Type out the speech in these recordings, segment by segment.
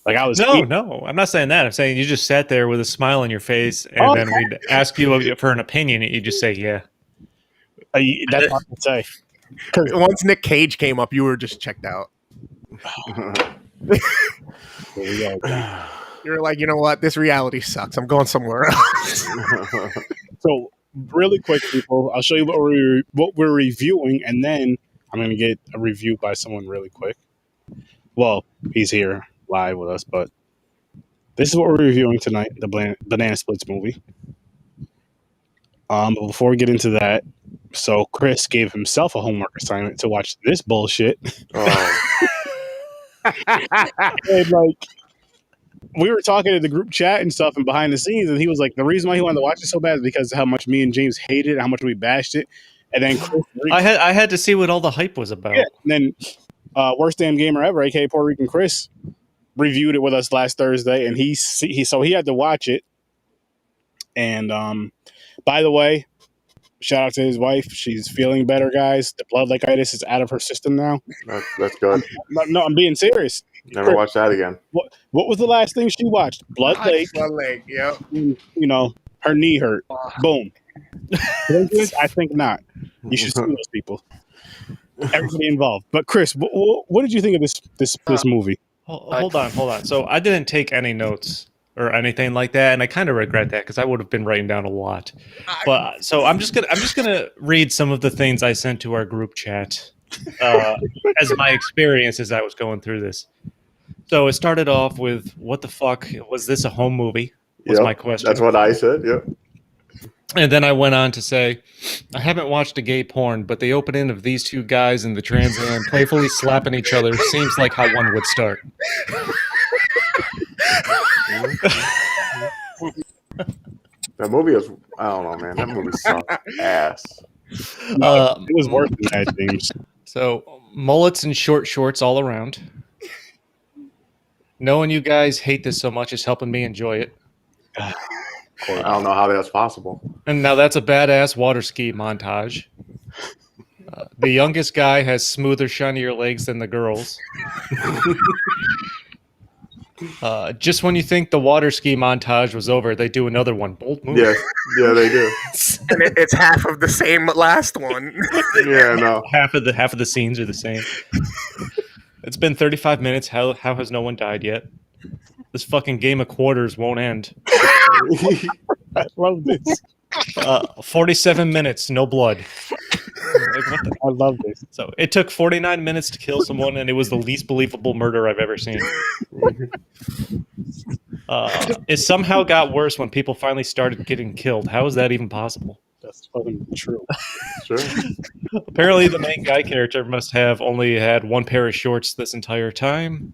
Like I was. No, I'm not saying that. I'm saying you just sat there with a smile on your face, and then we'd ask you for an opinion, and you just say, "Yeah." That's what I would say. Once Nick Cage came up, you were just checked out. You're like, you know what? This reality sucks. I'm going somewhere else. So, really quick, people, I'll show you what we're reviewing, and then I'm going to get a review by someone really quick. Well, he's here live with us, but this is what we're reviewing tonight, the Banana Splits movie. But before we get into that, so Chris gave himself a homework assignment to watch this bullshit. Oh. And like, we were talking in the group chat and stuff and behind the scenes, and he was like, the reason why he wanted to watch it so bad is because of how much me and James hated it, how much we bashed it. And then Chris, I had to see what all the hype was about. yeah, and then Worst Damn Gamer Ever, aka Puerto Rican Chris, reviewed it with us last Thursday, and he had to watch it. And by the way, shout out to his wife. She's feeling better, guys. The blood lichitis is out of her system now. That's good. No, I'm being serious. Never watch that again. What was the last thing she watched? Blood Lake. Blood Lake, yep. You know, her knee hurt. Boom. I think not. You should sue those people. Everybody involved. But Chris, what did you think of this movie? Hold on. So I didn't take any notes or anything like that, and I kind of regret that because I would have been writing down a lot. But so I'm just gonna read some of the things I sent to our group chat as my experience as I was going through this. So it started off with, "What the fuck was this? A home movie?" Was my question. That's what I said. Yep. And then I went on to say, "I haven't watched a gay porn, but the opening of these two guys in the Trans Am playfully slapping each other seems like how one would start." That movie is, I don't know, man. That movie sucks ass. It was worse than that, James. So, mullets and short shorts all around. Knowing you guys hate this so much is helping me enjoy it. I don't know how that's possible. And now that's a badass water ski montage. The youngest guy has smoother, shinier legs than the girls. Just when you think the water ski montage was over, they do another one. Bold move. Yeah, they do. And it's half of the same last one. Yeah, no. Half of the scenes are the same. It's been 35 minutes. How has no one died yet? This fucking game of quarters won't end. I love this. 47 minutes, no blood. I love this. So it took 49 minutes to kill someone, and it was the least believable murder I've ever seen. It somehow got worse when people finally started getting killed. How is that even possible? That's fucking true. Sure. Apparently, the main guy character must have only had one pair of shorts this entire time.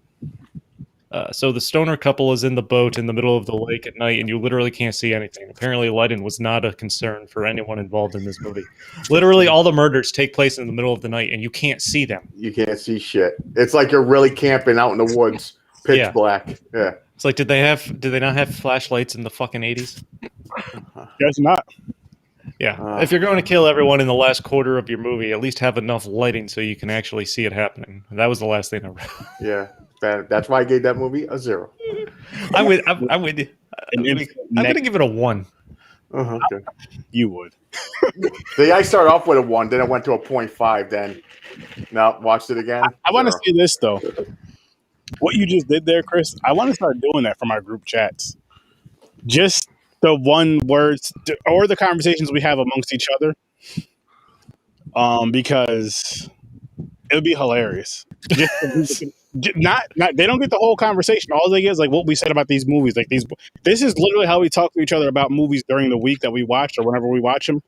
So the stoner couple is in the boat in the middle of the lake at night, and you literally can't see anything. Apparently, lighting was not a concern for anyone involved in this movie. Literally, all the murders take place in the middle of the night, and you can't see them. You can't see shit. It's like you're really camping out in the woods, pitch black. Yeah. It's like, did they not have flashlights in the fucking 80s? Guess not. Yeah. If you're going to kill everyone in the last quarter of your movie, at least have enough lighting so you can actually see it happening. That was the last thing I wrote. Yeah. That's why I gave that movie a 0. I'm with you. I'm going to give it a 1. Okay. You would. See, I started off with a 1, then it went to a 0.5, then watched it again. I want to say this, though. What you just did there, Chris, I want to start doing that from our group chats. Just the one words or the conversations we have amongst each other. Because it would be hilarious. Not they don't get the whole conversation. All they get is like what we said about these movies. Like this is literally how we talk to each other about movies during the week that we watch or whenever we watch them.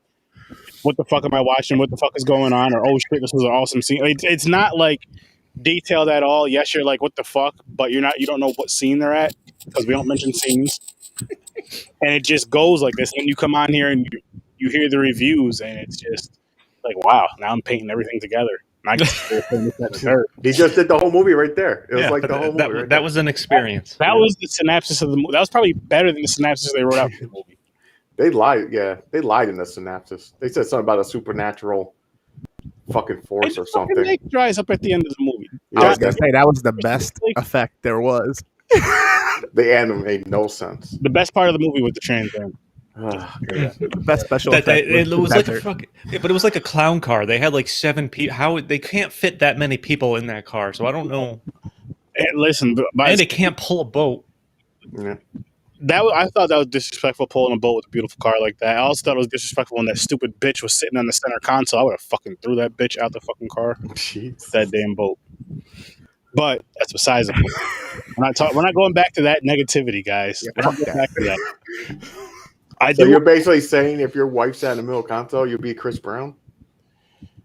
What the fuck am I watching? What the fuck is going on? Or, oh shit, this was an awesome scene. It's not like detailed at all. Yes, you're like, what the fuck? But you don't know what scene they're at because we don't mention scenes. And it just goes like this. And you come on here and you hear the reviews and it's just like, wow, now I'm painting everything together. He just did the whole movie right there. It was like the whole movie. That was an experience. That was the synopsis of the movie. That was probably better than the synopsis they wrote out for the movie. They lied. Yeah, they lied in the synopsis. They said something about a supernatural fucking force or something. Nick dries up at the end of the movie. I was gonna say that was the best effect there was. The end made no sense. The best part of the movie was the Trans Am. The best special That effect it was the like a desert. fucking, but it was like a clown car. They had like 7 people. How they can't fit that many people in that car? So I don't know. And listen, And it can't pull a boat. Yeah. I thought that was disrespectful pulling a boat with a beautiful car like that. I also thought it was disrespectful when that stupid bitch was sitting on the center console. I would have fucking threw that bitch out the fucking car. Jeez. That damn boat. But that's besides the point. We're not going back to that negativity, guys. Yeah, We're not fuck going that. back to that. So you're basically saying if your wife sat in the middle console, you'd be Chris Brown?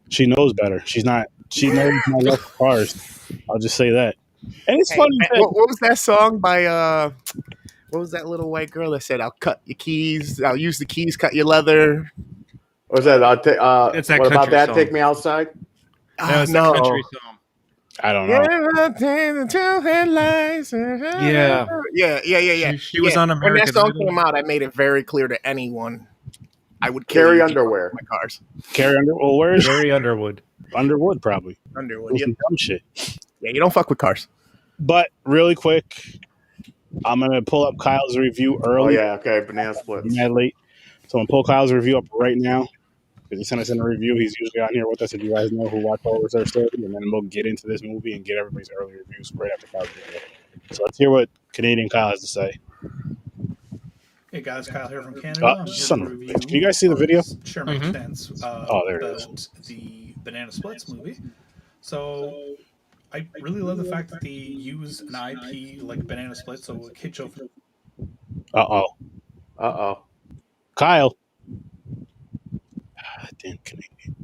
She knows better. She's not. She knows my love for cars. I'll just say that. And it's funny. What was that song by what was that little white girl that said, "I'll cut your keys, I'll use the keys, cut your leather"? What was that? It's that what about country that? song. Take Me Outside? That was no. the country song. I don't know. Yeah. She was on American When that song Idol. came out, I made it very clear to anyone I would Carrie kill Underwear. my cars. Carrie Underwood. Well, where is Jerry Underwood. Underwood? Probably. Underwood. Some dumb shit. Yeah, you don't fuck with cars. But really quick, I'm gonna pull up Kyle's review Oh, early. yeah. Okay. Banana splits. Mad late. So I'm gonna pull Kyle's review up right now. Because he sent us in a review. He's usually on here with us, if you guys know who watch all Reserve Story, and then we'll get into this movie and get everybody's early reviews right after Kyle's review. So let's hear what Canadian Kyle has to say. Hey guys, Kyle here from Canada. I'm here Son to of a review bitch. Can you guys see the video? Share my stance there it is. about the Banana Splits movie. So I really love the fact that they use an IP like Banana Splits, so a kid show. Uh-oh. Kyle. Damn Canadian.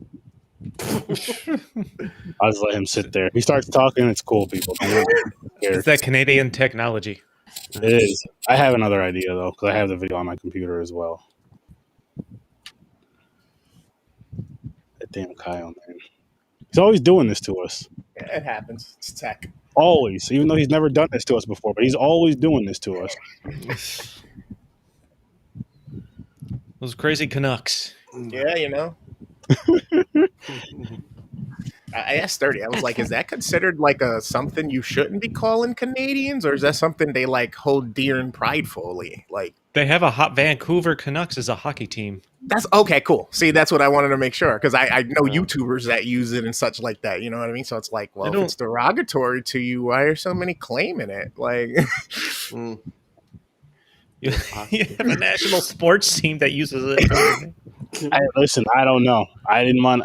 I'll just let him sit there. He starts talking, it's cool, people. It's that Canadian technology. It is. I have another idea, though, because I have the video on my computer as well. That damn Kyle, man. He's always doing this to us. Yeah, it happens. It's tech. Always. Even though he's never done this to us before, but he's always doing this to us. Those crazy Canucks. Yeah, you know. I asked 30. I was like, is that considered like a something you shouldn't be calling Canadians, or is that something they like hold dear and pridefully? Like, They have a Vancouver Canucks as a hockey team. that's okay, cool. See, that's what I wanted to make sure, because I know YouTubers that use it and such like that. You know what I mean? So it's like, well, if it's derogatory to you, why are so many claiming it? Like, You have a national sports team that uses it. Listen, I don't know. I didn't want.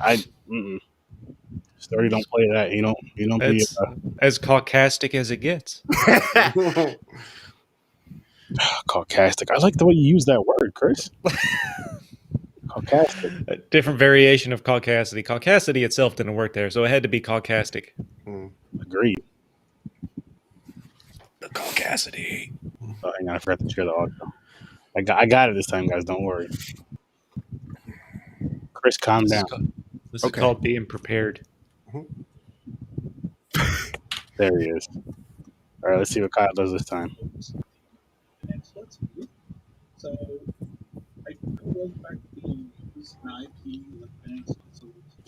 Sturdy don't play that. You don't be It's as caucastic as it gets. caucastic. I like the way you use that word, Chris. Caucastic. A different variation of caucasity. Caucasity itself didn't work there, so it had to be caucastic. Agreed. The caucasity. Oh, hang on, I forgot to share the audio. I got it this time, guys. Don't worry. Chris, calm down. This is called being prepared. There he is. All right, let's see what Kyle does this time. So I love the fact that they use an IP like Banana Splits.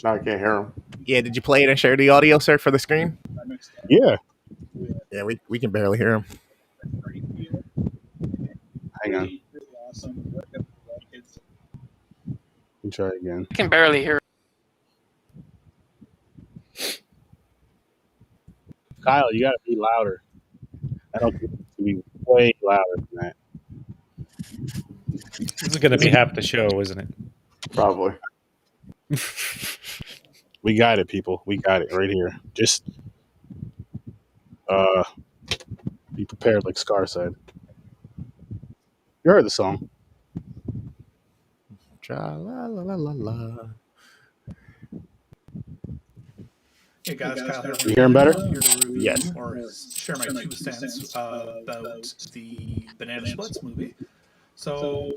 Now I can't hear him. yeah, did you play it and share the audio, sir, for the screen? Yeah. Yeah, we can barely hear him. Hang on. Let me try again. I can barely hear. Kyle, you gotta be louder. I don't think it to be way louder than that. This is going to be half the show, isn't it? Probably. We got it, people. We got it right here. Just be prepared, like Scar said. You heard the song. Tra la la la la la. Hey guys, Kyle here. You hear him better? Yes. Or share my 2 cents about the Banana Splits movie. So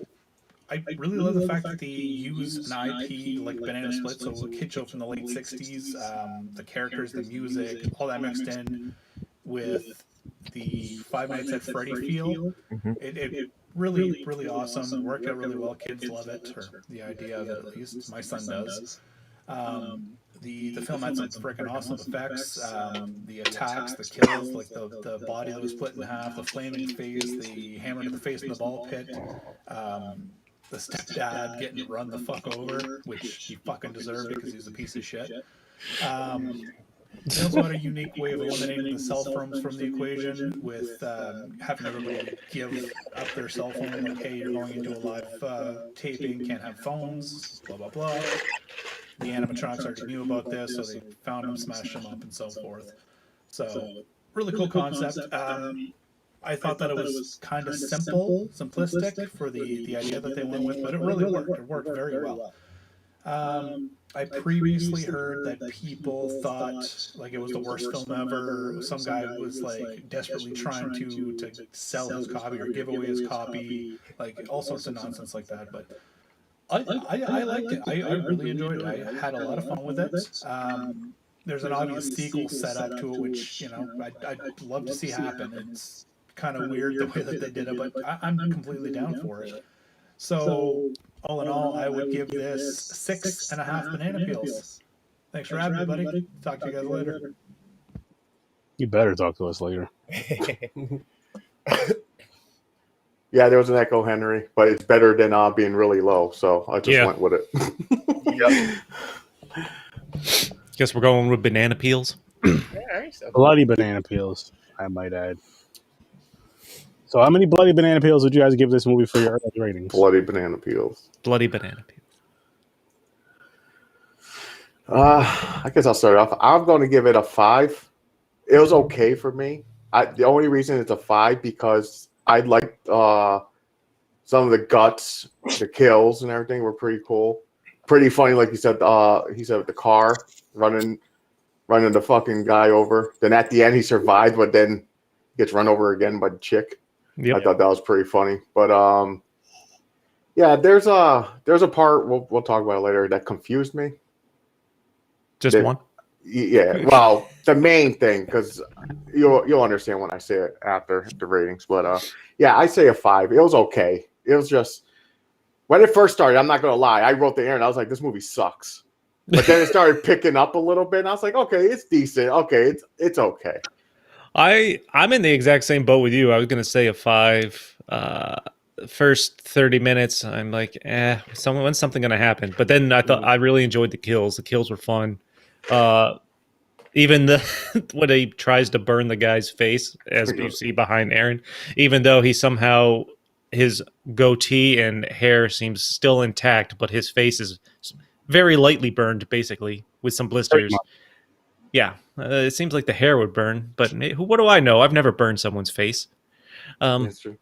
I really love the fact that they use an IP like Banana Splits, so a kid show from the late 60s, the characters, the music, all that mixed in with the Five Nights at Freddy feel. It really, really awesome. It worked out really well. Kids love it, or the idea of it at least. My son does. the film had some freaking awesome effects. The attacks, the kills, like the body that was split in half, the flaming face, the hammer to the face in the ball pit, the stepdad getting run the fuck over, which he fucking deserved because he's a piece of shit. They also had a unique way of eliminating the cell phones from the equation with having everybody give up their cell phone, like, hey, you're going into a live taping, can't have phones, blah, blah, blah. The animatronics already knew about this, so they found them, smashed them up, and so forth. So, really cool concept. I thought that it was kind of simplistic for the idea that they went with, but it really worked. It worked very well. I previously heard that people thought like it was the worst film ever. Some guy was like desperately trying to sell his copy or give away his copy, like all sorts of nonsense like that. But I liked it. I really enjoyed it. I had a lot of fun with it. There's an obvious sequel set up to it, which I'd love to see happen. It's kind of weird the way that they did it, but I'm completely down for it. So, all in all, I would give this 6.5 banana peels. Thanks for having me, buddy. Talk to you guys later. You better talk to us later. Yeah, there was an echo, Henry, but it's better than being really low, so I just went with it. Yep. Guess we're going with banana peels. Bloody banana peels, I might add. So how many bloody banana peels would you guys give this movie for your ratings? Bloody banana peels. Bloody banana peels. I guess I'll start off. I'm going to give it a 5. It was okay for me. The only reason it's a 5 because I liked some of the guts, the kills, and everything were pretty cool. Pretty funny, like you said. He said with the car running the fucking guy over. Then at the end, he survived, but then gets run over again by the chick. Yep. I thought that was pretty funny. But yeah, there's a part we'll talk about it later that confused me. Just one? Yeah. Well, the main thing, because you'll understand when I say it after the ratings. But yeah, I say a 5. It was okay. It was just when it first started. I'm not gonna lie. I wrote the air and I was like, this movie sucks. But then it started picking up a little bit, and I was like, okay, it's decent. Okay, it's okay. I'm in the exact same boat with you. I was gonna say a 5. First 30 minutes, I'm like, when's something gonna happen? But then I thought I really enjoyed the kills. The kills were fun. Even when he tries to burn the guy's face, as you see behind Aaron, even though he somehow his goatee and hair seems still intact, but his face is very lightly burned, basically with some blisters. Yeah, it seems like the hair would burn, but what do I know? I've never burned someone's face. That's true.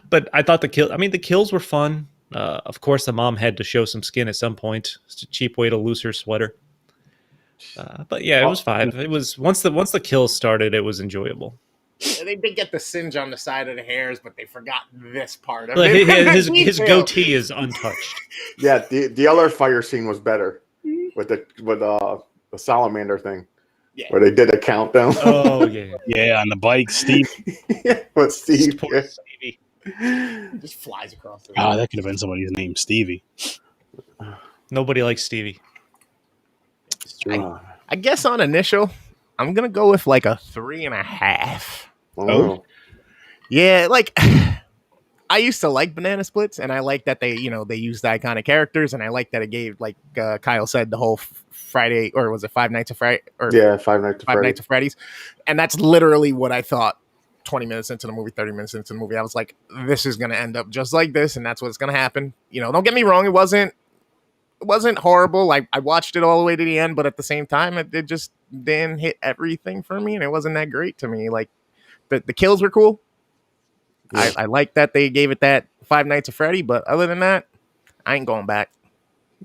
But I thought the kills were fun. Of course, the mom had to show some skin at some point. It's a cheap way to lose her sweater. But yeah, it was 5. It was once the kills started, it was enjoyable. They did get the singe on the side of the hairs, but they forgot this part of it. His goatee is untouched. Yeah, the other fire scene was better with the salamander thing. Yeah. Where they did a countdown. Oh yeah, yeah, on the bike, Steve. But Steve, Stevie just flies across the room. Oh, that could have been somebody's name, Stevie. Nobody likes Stevie. I guess on initial, I'm gonna go with like a 3.5. Oh, yeah, like I used to like Banana Splits, and I like that they used the iconic characters, and I like that it gave, like Kyle said, the whole Friday, or was it Five Nights at Friday? Yeah, Five Nights at Freddy's, and that's literally what I thought. 20 minutes into the movie, 30 minutes into the movie, I was like, this is gonna end up just like this, and that's what's gonna happen. Don't get me wrong, it wasn't horrible. I watched it all the way to the end, but at the same time, it just didn't hit everything for me, and it wasn't that great to me. Like the kills were cool. Yeah. I like that they gave it that Five Nights at Freddy, but other than that, I ain't going back.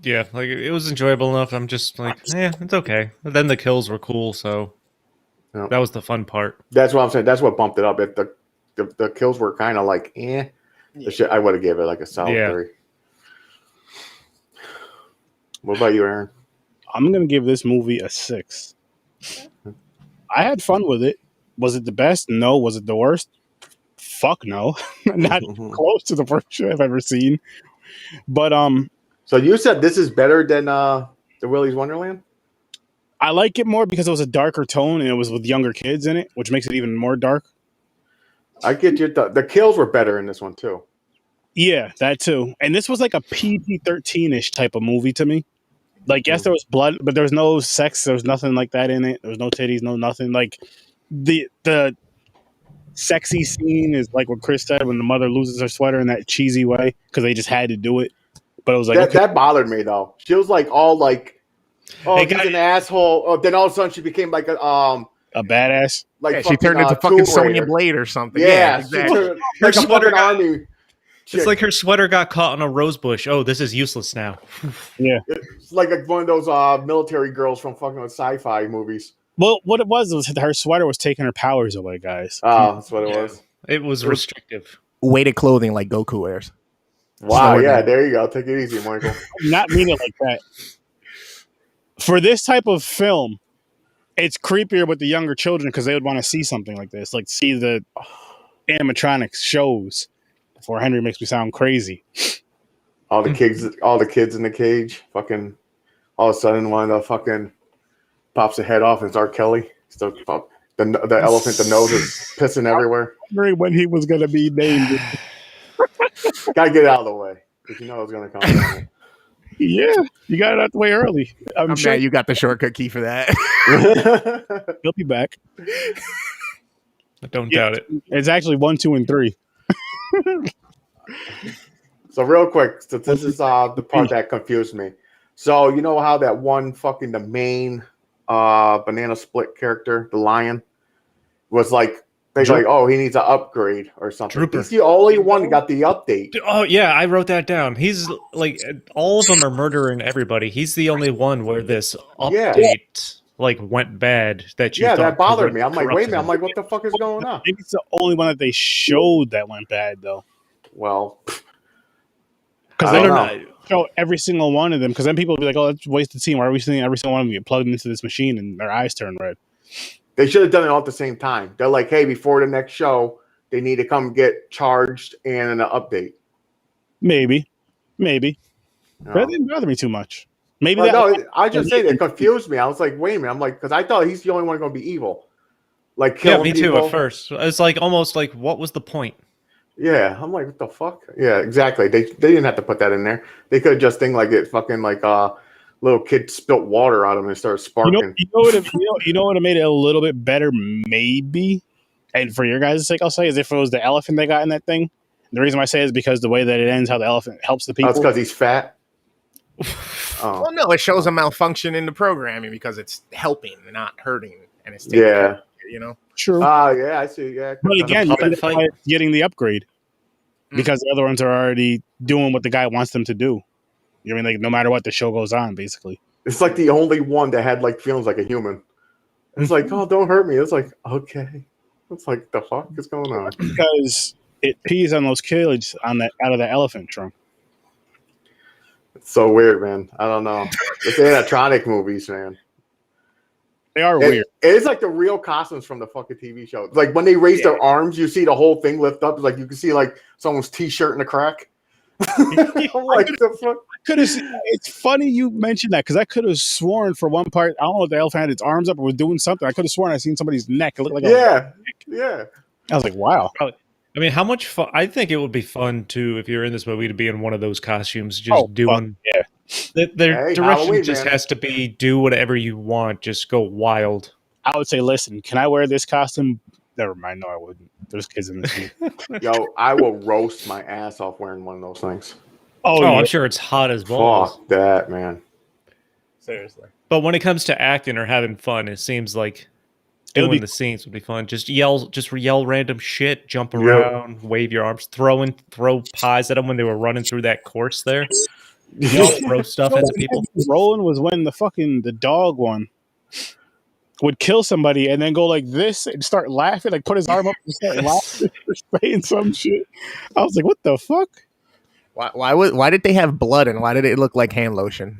Yeah, like it was enjoyable enough. I'm just like, it's okay. But then the kills were cool, so that was the fun part. That's what I'm saying. That's what bumped it up. If the kills were kind of like, the shit, I would have gave it like a solid 3. What about you, Aaron? I'm gonna give this movie a 6. I had fun with it. Was it the best? No. Was it the worst? Fuck no. Not close to the worst shit I've ever seen. But So you said this is better than the Willy's Wonderland? I like it more because it was a darker tone and it was with younger kids in it, which makes it even more dark. I get you. The kills were better in this one too. Yeah, that too. And this was like a PG-13-ish type of movie to me. Like, yes, there was blood, but there was no sex. There was nothing like that in it. There was no titties, no nothing. Like, the sexy scene is like what Chris said when the mother loses her sweater in that cheesy way because they just had to do it. But it was like that bothered me though. She was like all like, "Oh, Hey, he's an asshole." Oh, then all of a sudden she became like a badass. like Yeah, she turned into fucking Tomb Sonya Raider. Blade or something. Yeah, exactly. she turned like a sweater fucking army. It's like her sweater got caught in a rose bush. Oh, this is useless now. Yeah. It's like one of those military girls from fucking sci-fi movies. Well, what it was her sweater was taking her powers away, guys. Oh, that's what it was. It was restrictive. Weighted clothing like Goku wears. Wow, Slower yeah, down. there you go. Take it easy, Michael. Not mean it like that. For this type of film, it's creepier with the younger children because they would want to see something like this, like see the animatronics shows. Before Henry makes me sound crazy. All the kids in the cage, fucking all of a sudden one of the fucking pops the head off and it's R. Kelly. Still pop. The elephant, the nose is pissing everywhere. Wondering when he was gonna be named. Gotta get it out of the way. Because you know it's gonna come. Yeah, you got it out the way early. I'm sure Mad you got the shortcut key for that. he'll be back. I don't doubt it. It's actually 1, 2, and 3. So real quick, so this is the part that confused me. So you know how that one fucking the main banana split character, the lion, was like they're like, oh, he needs an upgrade or something. Drooper. He's the only one that got the update. Oh yeah, I wrote that down. He's like all of them are murdering everybody. He's the only one where this update like went bad. That that bothered me. I'm like, wait a minute. I'm like, what the fuck is going on? I think it's the only one that they showed that went bad though. Well, because I they don't don't show every single one of them. Because then people will be like, "Oh, that's a wasted scene. Why are we seeing every single one of them get plugged into this machine and their eyes turn red?" They should have done it all at the same time. They're like, hey, before the next show, they need to come get charged and an update. Maybe. No. That didn't bother me too much. Maybe Well, no, I just say that it confused me. I was like, wait a minute. I'm like, because I thought he's the only one going to be evil. Like, Yeah, killing me too. people. At first, it's like almost like, what was the point? Yeah, I'm like, what the fuck? Yeah, exactly. They didn't have to put that in there. They could have just think like it fucking like little kid spilt water on him and started sparking. You know what have made it a little bit better, maybe. And for your guys' sake, I'll say is if it was the elephant they got in that thing. The reason why I say is because the way that it ends, how the elephant helps the people. That's because he's fat. Well, no, it shows a malfunction in the programming because it's helping, not hurting, and it's taking care of it, you know. True. Yeah, I see. Yeah, But again, puppet that's why it's getting the upgrade because the other ones are already doing what the guy wants them to do. You know what I mean? Like no matter what, the show goes on. Basically, it's like the only one that had like feelings like a human. It's like, oh, don't hurt me. It's like, okay. It's like, the fuck is going on? because it pees on those kids on that out of the elephant trunk. It's so weird, man. I don't know. It's animatronic movies, man. They are weird. It's like the real costumes from the fucking TV show. Like when they raise their arms, you see the whole thing lift up. It's like you can see like someone's t-shirt in a crack. I'm like, the fuck? It's funny you mentioned that because I could have sworn for one part, I don't know if the elephant had its arms up or was doing something. I could have sworn I seen somebody's neck. It looked like yeah. I was like, wow. I mean, how much fun? I think it would be fun to, if you're in this movie, to be in one of those costumes, just doing. Yeah. Their Hey, direction Halloween, just man. has to be do whatever you want, just go wild. I would say, listen, can I wear this costume? Never mind. No, I wouldn't. There's kids in this movie. Yo, I will roast my ass off wearing one of those things. Oh, yeah. I'm sure it's hot as balls. Fuck that, man. Seriously. But when it comes to acting or having fun, it seems like It'll doing be- the scenes would be fun. Just yell random shit, jump around, wave your arms, throw pies at them when they were running through that course there. Throw stuff at the people. Rolling was when the dog one would kill somebody and then go like this and start laughing, like put his arm up and start laughing or saying some shit. I was like, what the fuck? Why did they have blood and why did it look like hand lotion?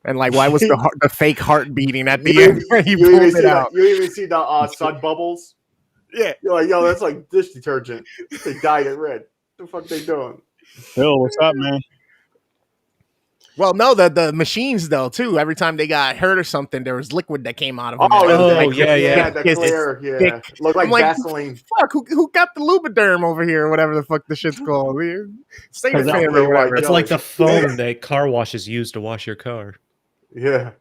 And like, why was the fake heart beating at the end where he pulled it out? You even see the sun bubbles. Yeah. You're like, yo, that's like dish detergent. They dyed it red. What the fuck they doing? Yo, what's up, man? Well, no, the machines though too. Every time they got hurt or something, there was liquid that came out of them. Oh, yeah. The clear, yeah. Looked like Vaseline. Fuck, who got the Lubriderm over here or whatever the fuck the shit's called? State That's fan not or whatever. It's like the foam that car washes use to wash your car. Yeah.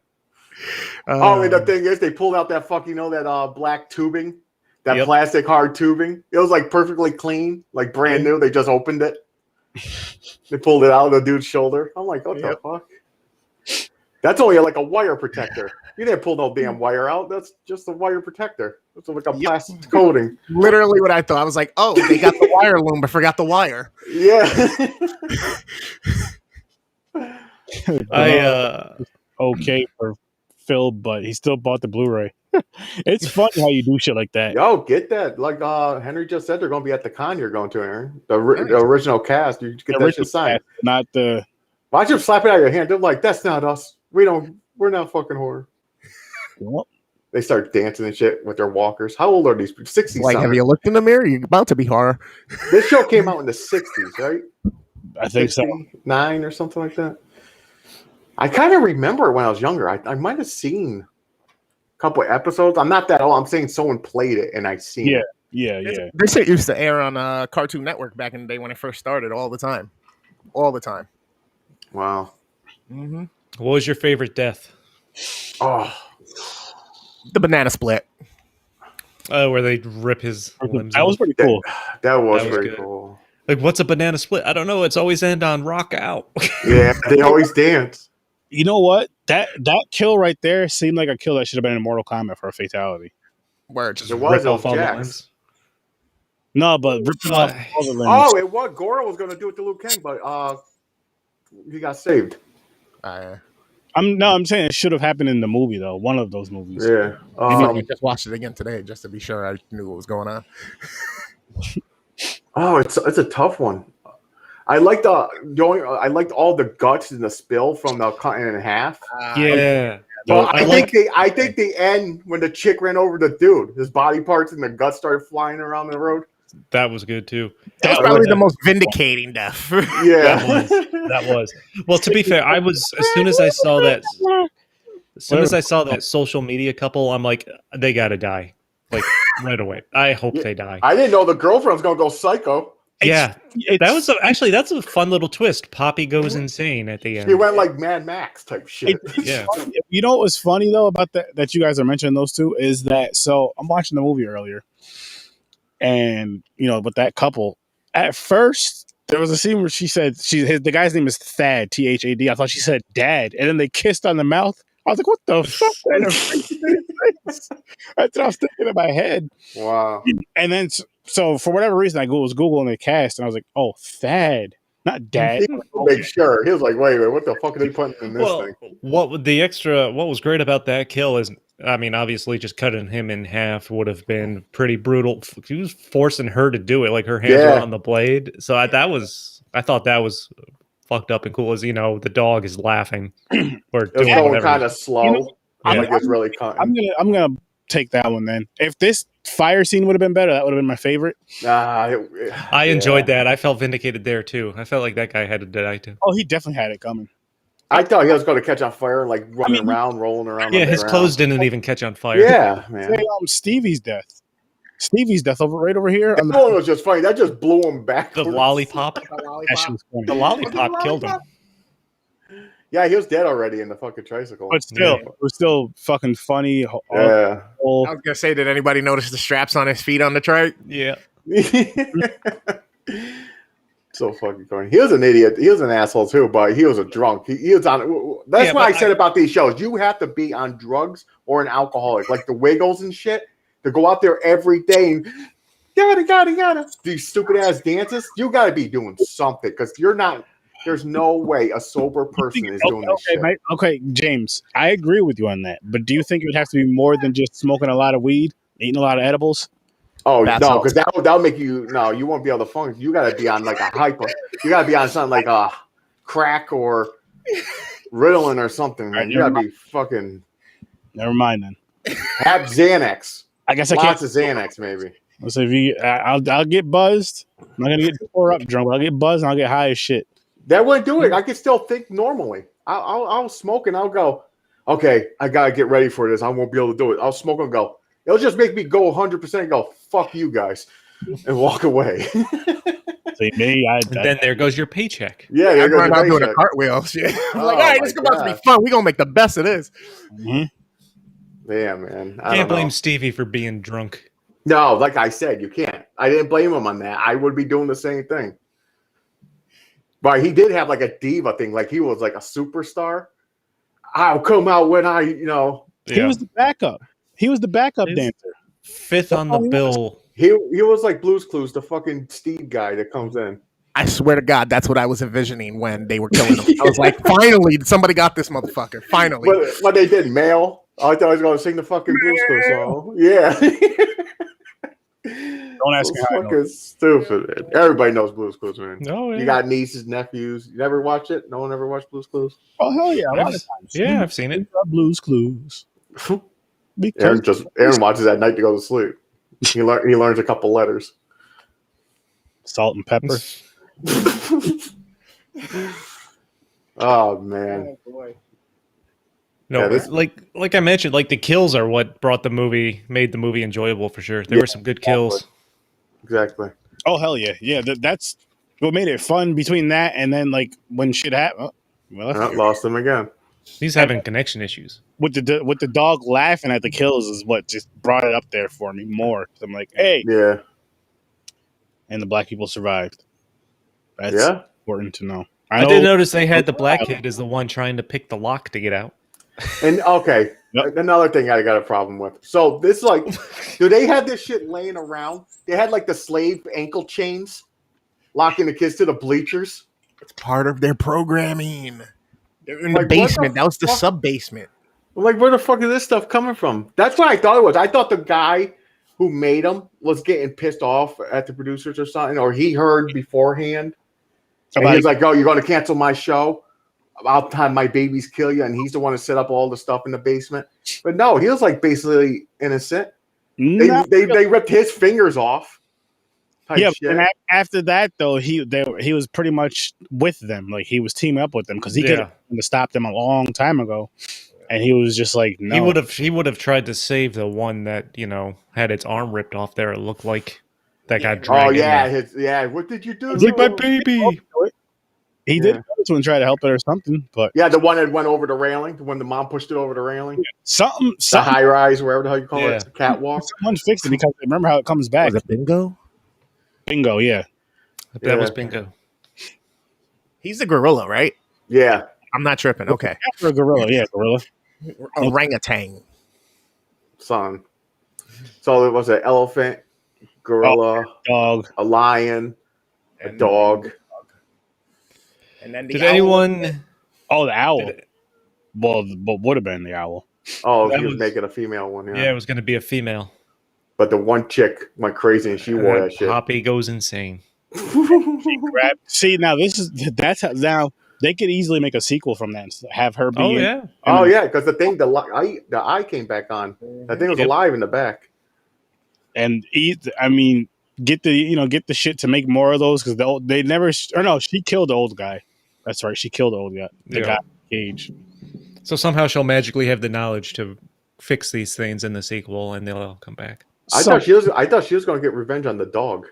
And the thing is, they pulled out that fucking, that black tubing, that plastic hard tubing. It was like perfectly clean, like brand new. They just opened it. They pulled it out of the dude's shoulder. I'm like, what the fuck? That's only like a wire protector. You didn't pull no damn wire out. That's just a wire protector. It's like a plastic coating. Literally what I thought. I was like, oh, they got the wire loom, but forgot the wire. Yeah. Okay for Phil, but he still bought the Blu-ray. It's funny how you do shit like that. Yo, get that. Like Henry just said, they're going to be at the con you're going to, Aaron. The original cast. You get that shit signed. Not the... Why'd you slap it out of your hand? They're like, that's not us. We're not fucking horror. What? They start dancing and shit with their walkers. How old are these people? 60s. Like, have you looked in the mirror? You're about to be horror. This show came out in the 60s, right? I think so. 9 or something like that. I kind of remember when I was younger. I might have seen a couple of episodes. I'm not that old. I'm saying someone played it and I seen it. Yeah. This shit used to air on Cartoon Network back in the day when it first started all the time. All the time. Wow. Mm-hmm. What was your favorite death? Oh, the banana split. Where they rip his limbs. That was pretty cool. That was pretty cool. Like, what's a banana split? I don't know. It's always end on rock out. Yeah, they always dance. You know what? That kill right there seemed like a kill that should have been in Mortal Kombat for a fatality. Word. It was off all the Jax. limbs. No, but ripping off all the limbs. Oh, it was Goro was going to do it to Liu Kang, but he got saved. I'm saying it should have happened in the movie though. One of those movies. Yeah. I just watched it again today just to be sure I knew what was going on. Oh, it's a tough one. I liked I liked all the guts and the spill from the cut in half. Yeah. Well, I think the end when the chick ran over the dude, his body parts and the guts started flying around the road. That was good too. That was probably the most vindicating death. Yeah, that was. Well, to be fair, I was as soon as I saw that social media couple, I'm like, they gotta die, like right away. I hope they die. I didn't know the girlfriend's gonna go psycho. Yeah, that's a fun little twist. Poppy goes insane at the end. He went like Mad Max type shit. Yeah. You know what was funny though about that you guys are mentioning those two is that I'm watching the movie earlier. And with that couple, at first there was a scene where she said the guy's name is Thad, Thad. I thought she said dad, and then they kissed on the mouth. I was like, "What the fuck?" That's what I was thinking in my head. Wow. And then so for whatever reason, I was googling the cast, and I was like, "Oh, Thad, not dad." Make sure he was like, "Wait, what the fuck are they putting in this thing?" What was great about that kill is, I mean, obviously, just cutting him in half would have been pretty brutal. He was forcing her to do it, like her hands were on the blade. So I thought that was fucked up and cool. As the dog is laughing or it was doing going whatever. kind of slow. I'm gonna take that one then. If this fire scene would have been better, that would have been my favorite. I enjoyed that. I felt vindicated there too. I felt like that guy had to die too. Oh, he definitely had it coming. I thought he was going to catch on fire and like rolling around. Yeah, his clothes didn't even catch on fire. Yeah, man. Stevie's death right over here. That one was just funny. That just blew him back. The lollipop. The lollipop killed him. Yeah, he was dead already in the fucking tricycle. But still, it was still fucking funny. Yeah. I was gonna say, did anybody notice the straps on his feet on the trike? Yeah. So fucking funny. He was an idiot. He was an asshole too, but he was a drunk. He was on. That's what I said about these shows. You have to be on drugs or an alcoholic, like the Wiggles and shit, to go out there every day and gotta these stupid ass dances. You gotta be doing something because you're not. There's no way a sober person is doing this shit. Mate, okay, James, I agree with you on that. But do you think it would have to be more than just smoking a lot of weed, eating a lot of edibles? Oh, no, because that'll make you, you won't be able to function. You got to be on like a hyper. You got to be on something like a crack or Ritalin or something, man. You got to be fucking. Never mind then. Have Xanax. I guess I can't. Lots of Xanax, maybe. Let's say I'll get buzzed. I'm not going to get tore up drunk, but I'll get buzzed and I'll get high as shit. That wouldn't do it. I could still think normally. I'll smoke and I'll go, okay, I gotta get ready for this. I won't be able to do it. I'll smoke and go. It'll just make me go 100% and go, fuck you guys, and walk away. See me, And then there goes your paycheck. Yeah, I'm there goes running out your doing a paycheck. cartwheel. Shit. I'm like, Oh all right, my this is about to be God. fun. We're gonna make the best of this. Mhm. Yeah, man. I Can't don't blame know. Stevie for being drunk. No, like I said, you can't. I didn't blame him on that. I would be doing the same thing. But he did have like a diva thing. Like he was like a superstar. I'll come out when I, He was the backup. He was the backup His- dancer. Fifth on the all he bill. he was like Blue's Clues, the fucking Steve guy that comes in. I swear to God, that's what I was envisioning when they were killing him. I was like, finally, somebody got this motherfucker. Finally. What they did, Male. I thought I was going to sing the fucking Blue's Clues song. Yeah. Don't ask me how I know. fucking stupid, man. Everybody knows Blue's Clues, man. No, You got nieces, nephews. You never watch it? No one ever watched Blue's Clues? Oh hell yeah, a lot of times. Yeah, I've seen it. Blues Clues. Because Aaron watches at night to go to sleep. He learns a couple letters. salt and pepper. Oh man. No, Yeah, this- like I mentioned, like the kills are what made the movie enjoyable for sure. There were some good kills. Exactly. Oh hell yeah, yeah. That's what made it fun. Between that and then like when shit happened, Lost him again. He's having connection issues. with the dog laughing at the kills is what just brought it up there for me more. So I'm like, hey, Yeah. and the black people survived. That's Yeah. important to know. I did notice they had the black kid as the one trying to pick the lock to get out. And okay, Yep. another thing I got a problem with. So this like, do they have this shit laying around? They had like the slave ankle chains locking the kids to the bleachers. It's part of their programming. They're in Like, the what basement. the That was the fuck? sub basement. I'm like, where the fuck is this stuff coming from? That's what I thought it was. I thought the guy who made them was getting pissed off at the producers or something, or he heard beforehand. And he was like, "Oh, you're going to cancel my show? About time my babies kill you." And he's the one to set up all the stuff in the basement. But no, he was like basically innocent. They ripped his fingers off. type Yeah, shit. and after that though, he was pretty much with them. Like he was teaming up with them because he could have stopped them a long time ago, and he was just like, no. He would have tried to save the one that had its arm ripped off. There, it looked like that got dragged. Oh in yeah, there. what did you do? It's like my baby. He did go to and try to help it or something, but Yeah, the one that went over the railing, when the mom pushed it over the railing. something The high rise, wherever the hell you call Yeah. it, catwalk. someone fixed it because remember how it comes back. Was it Bingo? Bingo, yeah. That was Yeah. bingo. He's a gorilla, right? Yeah, I'm not tripping. Okay. After a gorilla, yeah, gorilla. Orangutan. son. So it was an elephant, gorilla, Dog. a lion, a And- dog. And then the Did owl. anyone? Oh, the owl. Did Well, but would have been the owl. Oh, That he was was- making a female one. Yeah, it was going to be a female. But the one chick went crazy and she wore that shit. Poppy goes insane. See, now that's how now they could easily make a sequel from that. Have her be. Oh yeah. Oh yeah, because the thing, the eye came back on. That thing was Yep. alive in the back. and eat. I mean, get the shit to make more of those because they never. Or no, she killed the old guy. That's right, she killed the old guy. The Yeah. guy in the cage. So somehow she'll magically have the knowledge to fix these things in the sequel, and they'll all come back. I thought she was going to get revenge on the dog.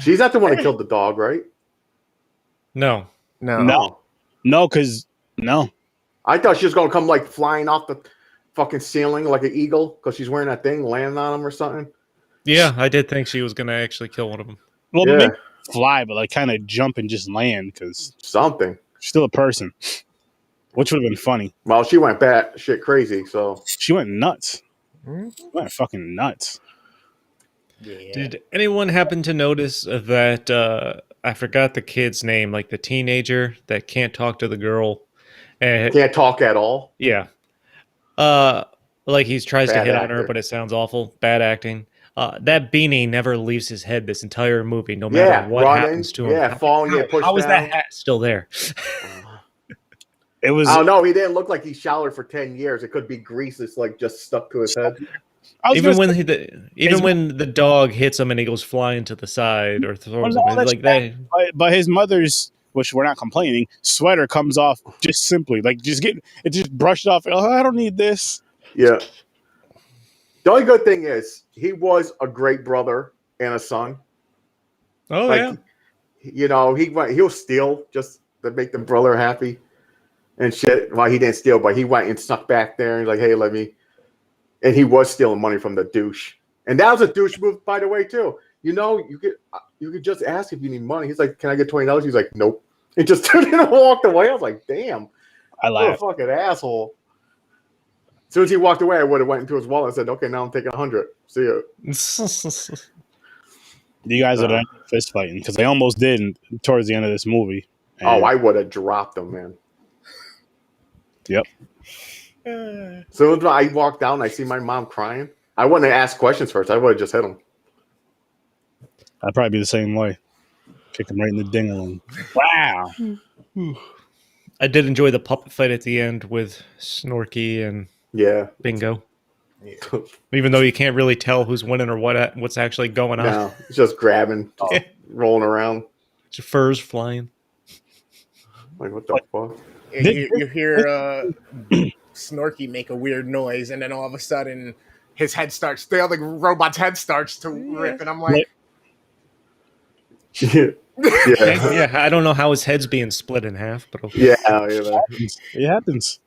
She's not the one that killed the dog, right? No. No. No, because no. I thought she was going to come like flying off the fucking ceiling like an eagle because she's wearing that thing, landing on him or something. Yeah, I did think she was going to actually kill one of them. Well, Yeah. they make fly, but like kind of jump and just land because Something. she's still a person, which would have been funny. Well, she went bat shit crazy. So She went nuts. Hmm? She went fucking nuts. Yeah. Did anyone happen to notice that I forgot the kid's name, like the teenager that can't talk to the girl? can't talk at all. Yeah. Like he tries to Bad hit on actor. her, but it sounds awful. Bad acting. That beanie never leaves his head this entire movie, no matter what running, happens to him. Yeah, falling, get pushed How is down. that hat still there? It was. I don't know. He didn't look like he showered for 10 years. It could be grease that's like just stuck to his head. I was Even gonna when when the dog hits him and he goes flying to the side or throws Well, him, no, it's like that. but his mother's which we're not complaining, sweater comes off just simply. Like, it just brushed off. Oh, I don't need this. Yeah. The only good thing is he was a great brother and a son. Oh, like, yeah. You know, he'll steal just to make the brother happy and shit. Well, he didn't steal, but he went and snuck back there and like, hey, let me. And he was stealing money from the douche. And that was a douche move, by the way, too. You know, you could just ask if you need money. He's like, can I get $20? He's like, nope. He just turned and walked away. I was like, damn. I laughed. What a fucking asshole. As soon as he walked away, I would have went into his wallet and said, okay, now I'm taking 100. See ya. You guys are fist fighting because they almost did towards the end of this movie. And I would have dropped him, man. Yep. So when I walked down, I see my mom crying. I wouldn't have asked questions first. I would have just hit him. I'd probably be the same way. Kick him right in the ding-a-ling. Wow. I did enjoy the puppet fight at the end with Snorky and Bingo. Yeah. Even though you can't really tell who's winning or what's actually going on. No, it's just grabbing, rolling around. Your furs flying. Like, what the fuck? You hear Snorky make a weird noise, and then all of a sudden his head starts, the other robot's head starts to rip, and I'm like... Yeah, I don't know how his head's being split in half, but okay. It happens.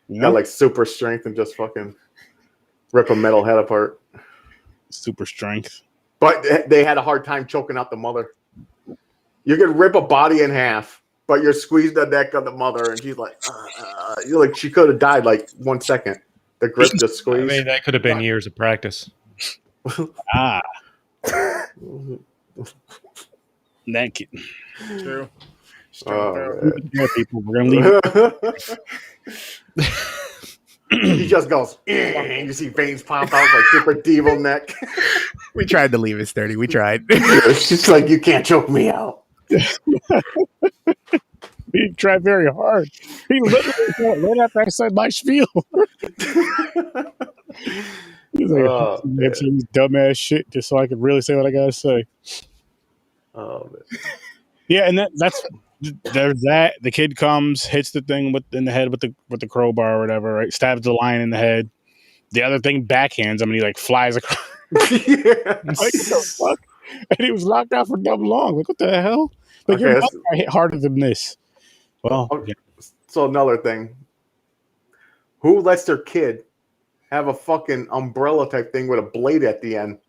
You got like super strength and just fucking rip a metal head apart. Super strength. But they had a hard time choking out the mother. You could rip a body in half, but you're squeezing the neck of the mother, and she's like, you're like, she could have died like 1 second. The grip just squeezed. I mean, that could have been years of practice. That kid. True. Yeah, people, we're gonna leave. He just goes, and you see veins pop out like super devil neck. We tried to leave it sturdy. We tried. She's like, you can't choke me out. He tried very hard. He literally right after I said my spiel. He's like, these dumbass shit just so I could really say what I gotta say. Oh man. Yeah, and there's that. The kid comes, hits the thing in the head with the crowbar or whatever, right? Stabs the lion in the head. The other thing backhands him and he like flies across. Like, what the fuck? And he was locked out for dumb long. Like, what the hell? Like, Okay, your I hit harder than this. Well, okay. So another thing. Who lets their kid have a fucking umbrella type thing with a blade at the end?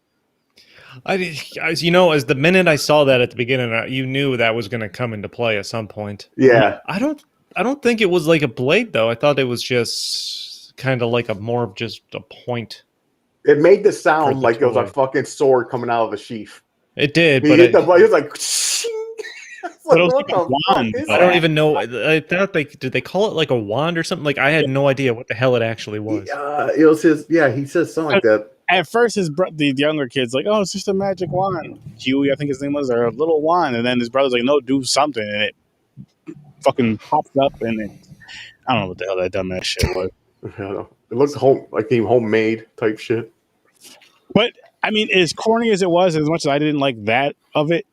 As the minute I saw that at the beginning, you knew that was going to come into play at some point. Yeah. I don't think it was like a blade though. I thought it was just kind of like more of just a point. It made the sound like it was a fucking sword coming out of a sheath. It did, He but hit the blade. It was like, But it was like a wand. I don't even know. I thought did they call it like a wand or something? Like I had no idea what the hell it actually was. It was his. Yeah, he says something like that. At first, the younger kid's like, "Oh, it's just a magic wand." Huey, I think his name was, or a little wand. And then his brother's like, "No, do something," and it fucking popped up, and I don't know what the hell that dumbass shit was. I don't know. It looks homemade type shit. But I mean, as corny as it was, as much as I didn't like that of it,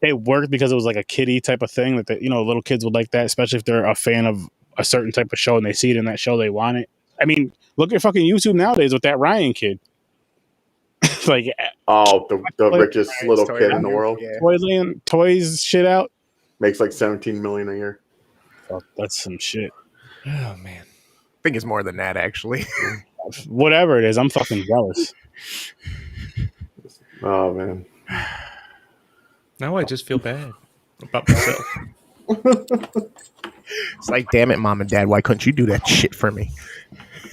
it worked because it was like a kiddie type of thing that little kids would like that, especially if they're a fan of a certain type of show and they see it in that show, they want it. I mean, look at fucking YouTube nowadays with that Ryan kid. Like, the richest little kid in the world. Yeah. Toys shit out. Makes like $17 million a year. Fuck, that's some shit. Oh man, I think it's more than that actually. Whatever it is, I'm fucking jealous. Oh man. now I just feel bad about myself. It's like, damn it, mom and dad, why couldn't you do that shit for me?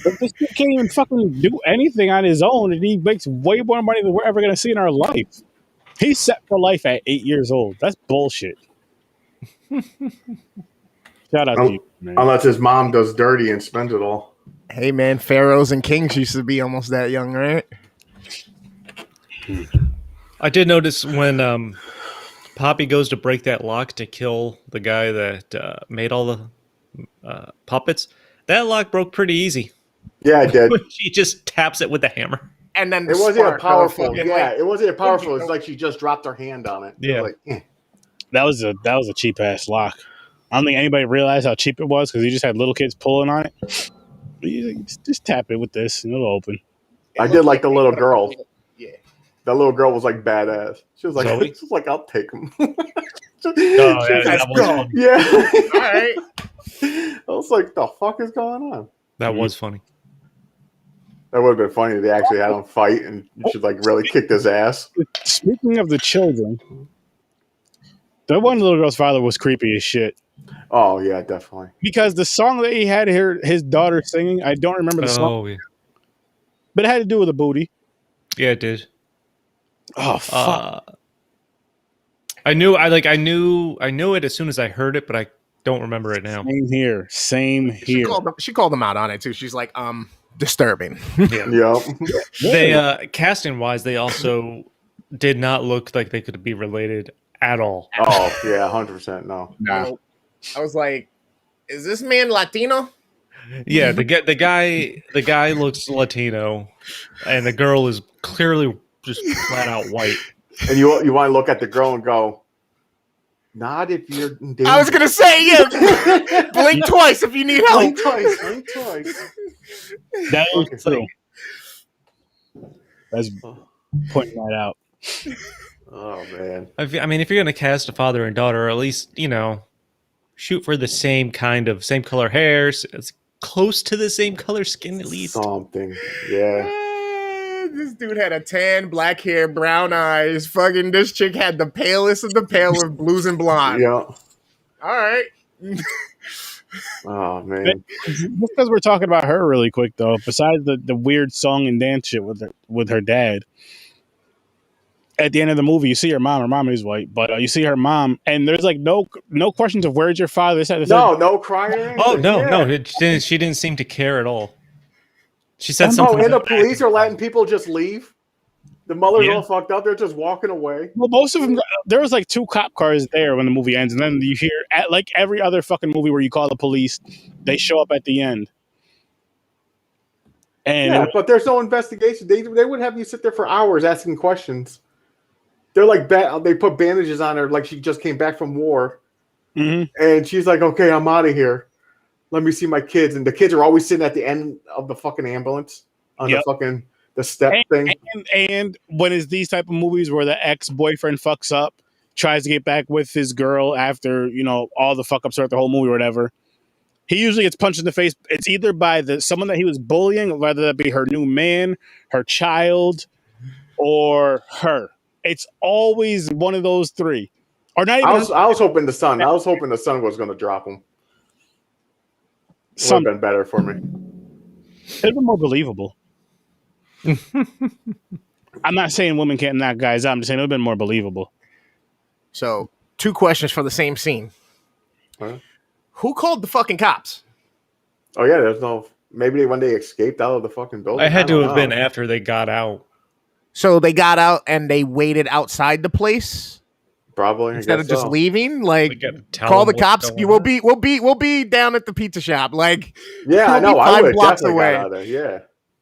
But this kid can't even fucking do anything on his own, and he makes way more money than we're ever going to see in our life. He's set for life at 8 years old. That's bullshit. Shout out to you, man. Unless his mom does dirty and spends it all. Hey, man, pharaohs and kings used to be almost that young, right? I did notice when Poppy goes to break that lock to kill the guy that made all the puppets, that lock broke pretty easy. Yeah, it did. She just taps it with a hammer. And then It wasn't a powerful. fucking, Yeah, it wasn't a powerful. It's like she just dropped her hand on it. Yeah. Like, That was a cheap ass lock. I don't think anybody realized how cheap it was because you just had little kids pulling on it. But you just tap it with this and it'll open. I did like the little girl. Yeah. That little girl was like badass. She was like, Zoe? she was like, I'll take him. That was funny. Yeah. All right. I was like, the fuck is going on? That was funny. That would have been funny if they actually had him fight and you should like really kick his ass. Speaking of the children, the one little girl's father was creepy as shit. Oh yeah, definitely. Because the song that he had his daughter singing, I don't remember the song, Oh, yeah. but it had to do with a booty. Yeah, it did. Oh fuck! I knew it as soon as I heard it, but I don't remember it now. Same here. She called them out on it too. She's like, disturbing. Yeah. Yep. They casting wise, they also did not look like they could be related at all. Oh yeah, 100%. No. Nah. I was like, is this man Latino? Yeah, the guy looks Latino, and the girl is clearly just flat out white. And you want to look at the girl and go, not if you're in danger. I was gonna say, yeah. Blink twice if you need help. Blink twice. That is true. That's pointing that out. Oh man. I mean, if you're gonna cast a father and daughter, at least shoot for the same color hair, it's close to the same color skin at least. Something. Yeah. This dude had a tan, black hair, brown eyes. Fucking this chick had the palest of the pale with blues and blonde. Yeah. All right. Oh man. Just because we're talking about her really quick though, besides the weird song and dance shit with her dad, at the end of the movie you see her mom. Her mom is white, but you see her mom, and there's like no questions of where's your father. No crying. Oh no! She didn't seem to care at all. She said Oh, something. and the police are letting people just leave. The mother's all fucked up. They're just walking away. Well, most of them. There was like 2 cop cars there when the movie ends, and then you hear like every other fucking movie where you call the police, they show up at the end. And yeah, but there's no investigation. They would have you sit there for hours asking questions. They're like they put bandages on her like she just came back from war, and she's like, "Okay, I'm out of here. Let me see my kids." And the kids are always sitting at the end of the fucking ambulance on the step thing. And when it's these type of movies where the ex-boyfriend fucks up, tries to get back with his girl after all the fuck ups throughout the whole movie or whatever, he usually gets punched in the face. It's either by someone that he was bullying, whether that be her new man, her child, or her. It's always one of those 3. Or not even. I was hoping the son. I was hoping the son was going to drop him. It would have been better for me. It'd been more believable. I'm not saying women can't knock guys out. I'm just saying it would have been more believable. So, 2 questions for the same scene. Huh? Who called the fucking cops? Oh yeah, there's no. Maybe when they escaped out of the fucking building. I had to have been after they got out. So they got out and they waited outside the place, probably instead of just leaving. Like, call the cops. We'll be down at the pizza shop. Like, yeah, I know. I would blocks away. Got out of there. Yeah.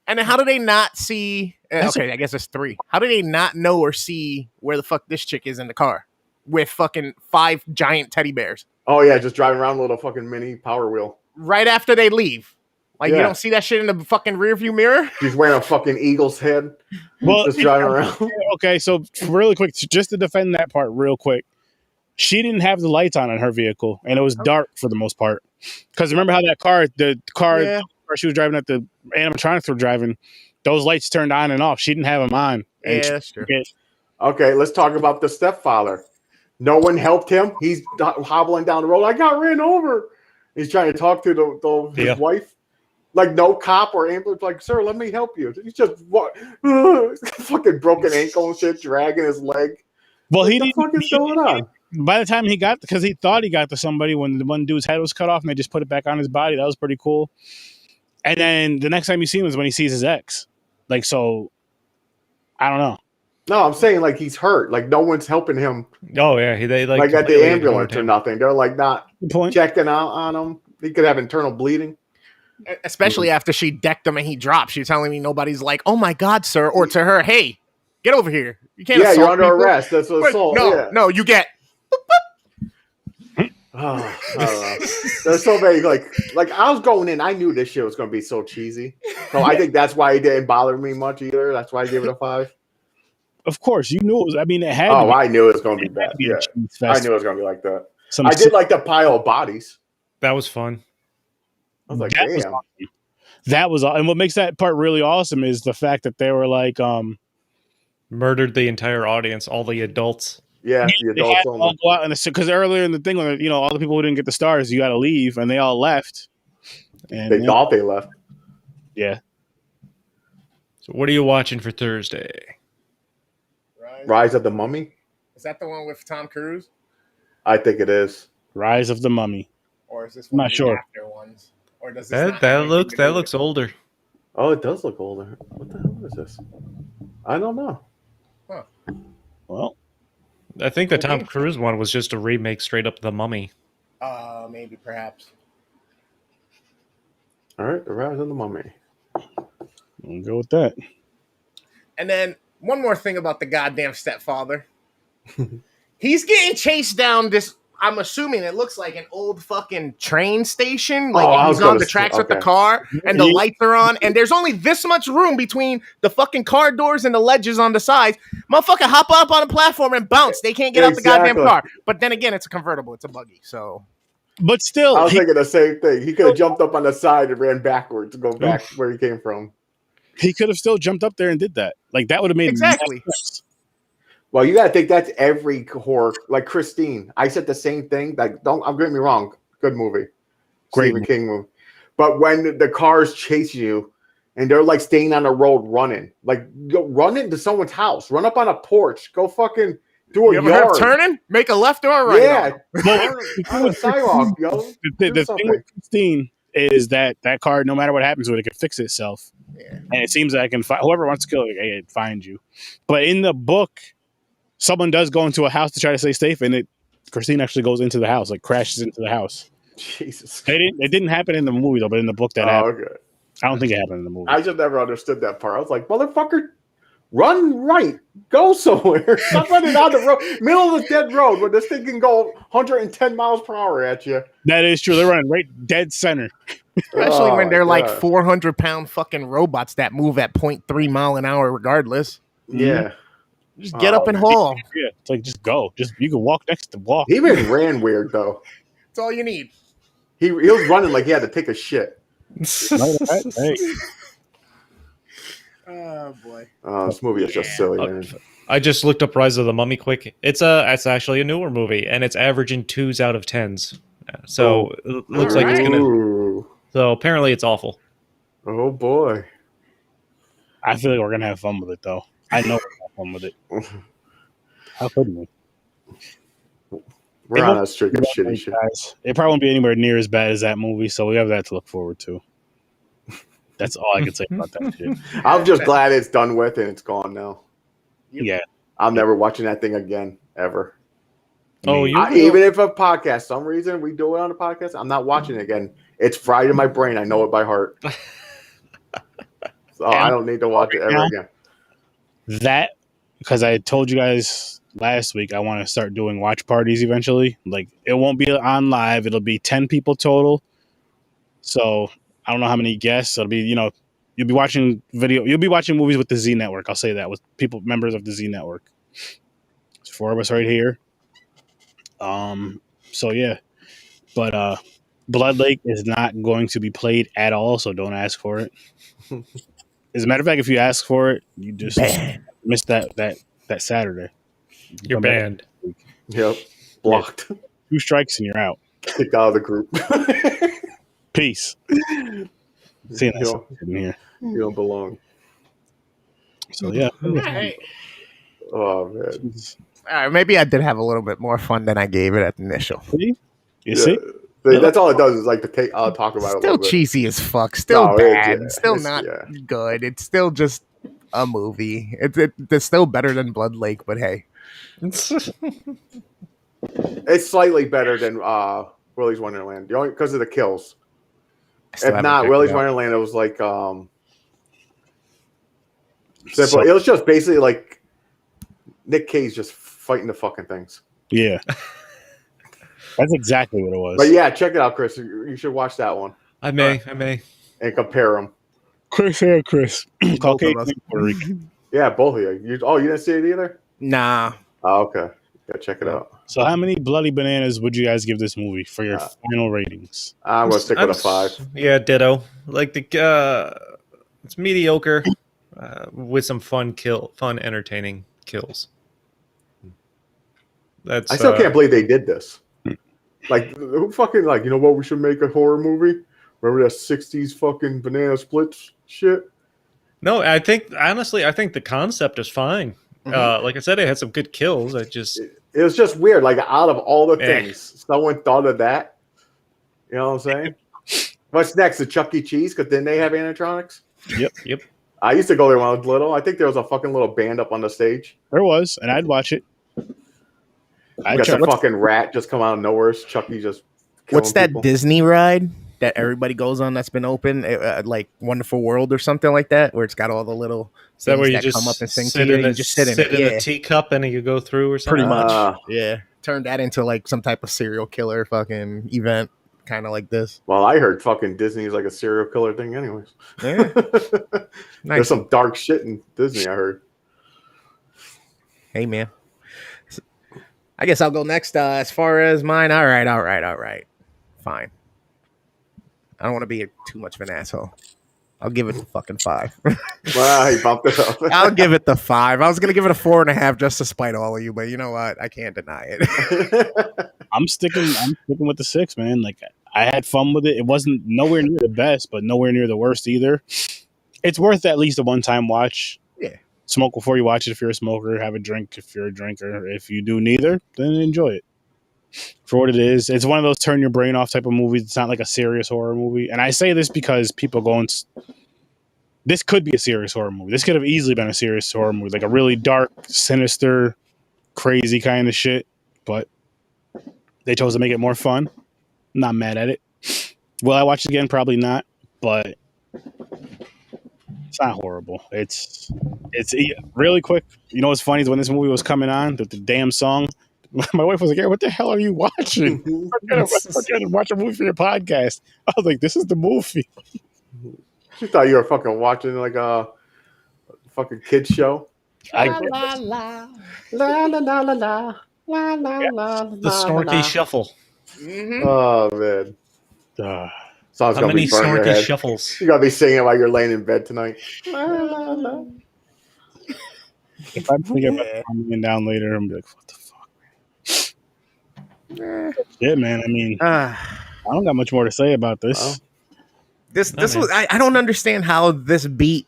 And then how do they not see? Okay, I guess it's 3. How do they not know or see where the fuck this chick is in the car with fucking 5 giant teddy bears? Oh yeah, just driving around with a fucking mini Power Wheel. Right after they leave. Like, you don't see that shit in the fucking rearview mirror? She's wearing a fucking eagle's head. Well, just driving around. Okay, so really quick, just to defend that part real quick. She didn't have the lights on in her vehicle, and it was dark for the most part. Because remember how the car she was driving, at the animatronics were driving, those lights turned on and off. She didn't have them on. Yeah, that's true. Okay, let's talk about the stepfather. No one helped him. He's hobbling down the road. I got ran over. He's trying to talk to his wife. Like, no cop or ambulance, like, sir, let me help you. He's just fucking broken ankle and shit, dragging his leg. Well, what the fuck is going on? By the time he got, because he thought he got to somebody when the one dude's head was cut off and they just put it back on his body. That was pretty cool. And then the next time you see him is when he sees his ex. Like, so, I don't know. No, I'm saying, like, he's hurt. Like, no one's helping him. Oh, yeah. They like at the ambulance or nothing. They're, like, not checking out on him. He could have internal bleeding. Especially after she decked him and he dropped. She's telling me nobody's like, oh my God, sir. Or to her, hey, get over here. You can't assault you're under people. arrest. That's what assault. No, you get. I don't know. There's so many like I was going in. I knew this shit was going to be so cheesy. So I think that's why it didn't bother me much either. That's why I gave it a 5. Of course, you knew it was. I mean, it had. Oh, to be, I knew it was going to be it had bad. to be Yeah, a cheese I fest. knew it was going to be like that. Some I did like the pile of bodies. That was fun. I was like, That was damn. awesome. That was, and what makes that part really awesome is the fact that they were like, Murdered the entire audience, all the adults. Yeah, the they adults had to only. all go out because earlier in the thing, when all the people who didn't get the stars, you got to leave, and they all left. And They thought they left. yeah. So what are you watching for Thursday? Rise of the Mummy. Is that the one with Tom Cruise? I think it is. Rise of the Mummy. Or is this I'm one not of the sure. after ones? Or does this not That have anything looks to do with it? older. Oh, it does look older. What the hell is this? I don't know. Well, I think the Tom Cruise one was just a remake straight up The Mummy. Maybe, perhaps. All right, the Rise of the Mummy. we'll go with that. And then one more thing about the goddamn stepfather. He's getting chased down this. I'm assuming it looks like an old fucking train station. Like I was he's on gonna the say- tracks with the okay. car and the lights are on. And there's only this much room between the fucking car doors and the ledges on the sides. Motherfucker hop up on a platform and bounce. They can't get out the goddamn Exactly. car. But then again, it's a convertible. It's a buggy. So But still, I was thinking the same thing. He could have jumped up on the side and ran backwards to go back where he came from. he could have still jumped up there and did that. Like that would have made Exactly. more sense. Well, you got to think that's every horror. Like Christine, I said the same thing. Like, don't get me wrong, good movie, Great Stephen movie. King movie. But when the cars chase you and they're like staying on the road running, like go run into someone's house, run up on a porch, go fucking do a you ever heard yard. of turning? Make a left or a right. Yeah, Well, on the sidewalk, yo. The Do thing something. with Christine is that car, no matter what happens with it, can fix itself. Yeah. And it seems that I can find whoever wants to kill it, I can find you. But in the book, someone does go into a house to try to stay safe, and Christine actually goes into the house, like crashes into the house. Jesus. It didn't happen in the movie though, but in the book that happened. Okay. I don't think it happened in the movie. I just never understood that part. I was like, motherfucker, run right. Go somewhere. Stop running on the road. Middle of the dead road where this thing can go 110 miles per hour at you. That is true. They're running right dead center. Especially when they're like God. 400-pound fucking robots that move at 0.3 mile an hour regardless. Yeah. Just get up and haul. Yeah, it's like just go. You can walk next to walk. He even ran weird, though. That's all you need. He was running like he had to take a shit. Hey. Oh boy. This movie is just silly, man. I just looked up Rise of the Mummy quick. It's actually a newer movie, and it's averaging 2s out of 10s. So it looks like it's gonna. Ooh. So apparently it's awful. Oh, boy. I feel like we're gonna have fun with it though. I know we're gonna have fun with it. How couldn't we? We're on a streak of shitty shit. Guys, it probably won't be anywhere near as bad as that movie, so we have that to look forward to. That's all I can say about that shit. I'm just glad it's done with and it's gone now. Yeah. I'm never watching that thing again, ever. Oh, you Even if a podcast, some reason we do it on a podcast, I'm not watching it again. It's fried in my brain. I know it by heart. So I don't need to watch it ever again. That, because I told you guys last week, I want to start doing watch parties eventually. Like, it won't be on live. It'll be 10 people total. So I don't know how many guests. It'll be, you'll be watching you'll be watching movies with the Z Network. I'll say that, with members of the Z Network. There's 4 of us right here. So yeah. But Blood Lake is not going to be played at all, so don't ask for it. As a matter of fact, if you ask for it, you just miss that Saturday. You're banned. Yep. Blocked. 2 strikes and you're out. Kicked out of the group. Peace. Seeing that in here. You don't belong. So yeah. Hey. Oh, man. All right, maybe I did have a little bit more fun than I gave it at the initial. See? You Yeah. see? That's all it does is like I'll talk about it a Still little bit. cheesy as fuck. Still No, bad. Still it's- not yeah. good. It's still just a movie. It's still better than Blood Lake, but hey. It's slightly better than Willy's Wonderland. The only because of the kills. Still If haven't not, checked Willy's it out. Wonderland, it was like simple. It was just basically like Nick Cage just fighting the fucking things. Yeah. That's exactly what it was. But yeah, check it out, Chris. You should watch that one. I may. And compare them. Chris and Chris. Both Caucasian of us. and Puerto Rican. Yeah, both of you. You didn't see it either? Nah. Oh, okay. Yeah, check it out. So how many bloody bananas would you guys give this movie for your final ratings? I'm gonna stick with a 5. Yeah, ditto. Like it's mediocre with some fun, entertaining kills. That's I still can't believe they did this. Like, who fucking you know what? We should make a horror movie. Remember that '60s fucking banana splits shit? No, honestly, I think the concept is fine. Like I said, it had some good kills. It was just weird. Like, out of all the things, someone thought of that. You know what I'm saying? What's next? The Chuck E. Cheese? Because didn't they have animatronics? Yep. I used to go there when I was little. I think there was a fucking little band up on the stage. There was, and I'd watch it. Got some fucking rat just come out of nowhere. Chuck E. just. What's that people. Disney ride that everybody goes on that's been open, like Wonderful World or something like that, where it's got all the little Is that where you that just come up and sing sit to you? in You just sit in it. a teacup and you go through or something? Pretty much. Yeah. Turn that into like some type of serial killer fucking event, kind of like this. Well, I heard fucking Disney is like a serial killer thing anyways. Yeah. Nice. There's some dark shit in Disney, I heard. Hey, man. I guess I'll go next. As far as mine, all right. Fine. I don't want to be too much of an asshole. I'll give it a fucking 5. Wow, he bumped it up. I'll give it the 5. I was gonna give it a 4.5 just to spite all of you, but you know what? I can't deny it. I'm sticking with the 6, man. Like, I had fun with it. It wasn't nowhere near the best, but nowhere near the worst either. It's worth at least a one-time watch. Yeah. Smoke before you watch it if you're a smoker. Have a drink if you're a drinker. If you do neither, then enjoy it for what it is. It's one of those turn your brain off type of movies. It's not like a serious horror movie. And I say this because people go and... This could be a serious horror movie. This could have easily been a serious horror movie. Like a really dark, sinister, crazy kind of shit. But they chose to make it more fun. I'm not mad at it. Will I watch it again? Probably not. But it's not horrible. It's really quick. You know what's funny is when this movie was coming on, the damn song, my wife was like, "Hey, what the hell are you watching? Forget it. Watch a movie for your podcast." I was like, "This is the movie." She thought you were fucking watching like a fucking kids show. The Snorky Shuffle. Mm-hmm. Oh man. Song's How gonna many be burning your Snorky head. Shuffles? You gotta be singing while you're laying in bed tonight. If I'm thinking about coming down later, I'm like, "What the fuck, man?" Yeah, man. I mean, I don't got much more to say about this. Well, This was I don't understand how this beat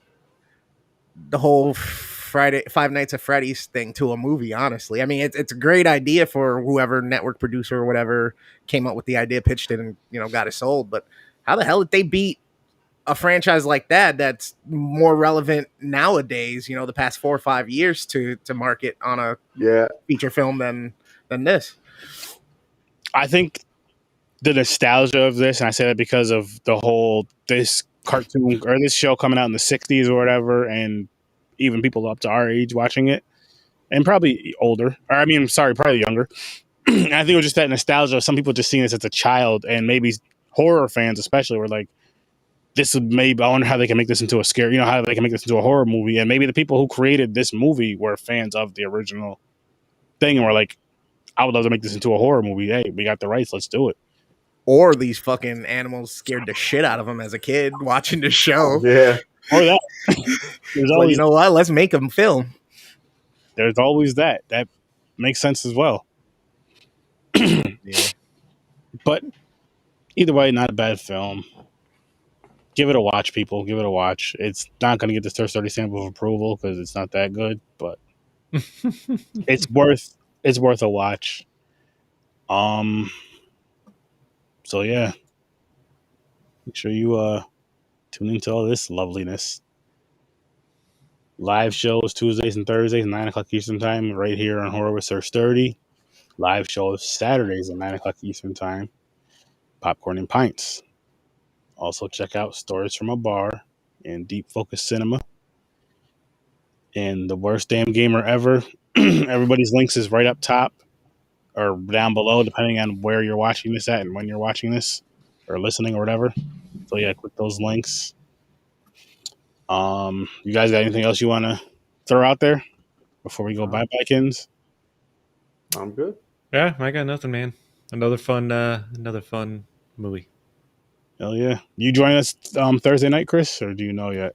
the whole Five Nights at Freddy's thing to a movie. Honestly, I mean it's a great idea for whoever network producer or whatever came up with the idea, pitched it, and got it sold. But how the hell did they beat a franchise like that? That's more relevant nowadays. The past 4 or 5 years to market on a feature film than this. I think the nostalgia of this, and I say that because of the whole this cartoon or this show coming out in the 60s or whatever, and even people up to our age watching it, and probably older, or I mean, sorry, probably younger. I think it was just that nostalgia of some people just seeing this as a child, and maybe horror fans especially were like, this is maybe, I wonder how they can make this into a scary, how they can make this into a horror movie. And maybe the people who created this movie were fans of the original thing and were like, I would love to make this into a horror movie. Hey, we got the rights, let's do it. Or these fucking animals scared the shit out of them as a kid watching the show. Yeah. Or that. There's always, you know what? Let's make them film. There's always that. That makes sense as well. Yeah. But either way, not a bad film. Give it a watch, people. Give it a watch. It's not going to get the 30 stamp of approval because it's not that good, but it's worth a watch. So yeah, make sure you tune into all this loveliness. Live shows Tuesdays and Thursdays, 9 o'clock Eastern Time, right here on Horror with Sir Sturdy. Live shows Saturdays at 9 o'clock Eastern Time. Popcorn and Pints. Also check out Stories from a Bar and Deep Focus Cinema. And the Worst Damn Gamer Ever. Everybody's links is right up top. or down below, depending on where you're watching this at and when you're watching this or listening or whatever. So yeah, click those links. You guys got anything else you want to throw out there before we go bye bye, Kins? I'm good. Yeah, I got nothing, man. Another fun movie. Hell yeah! You join us Thursday night, Chris, or do you know yet?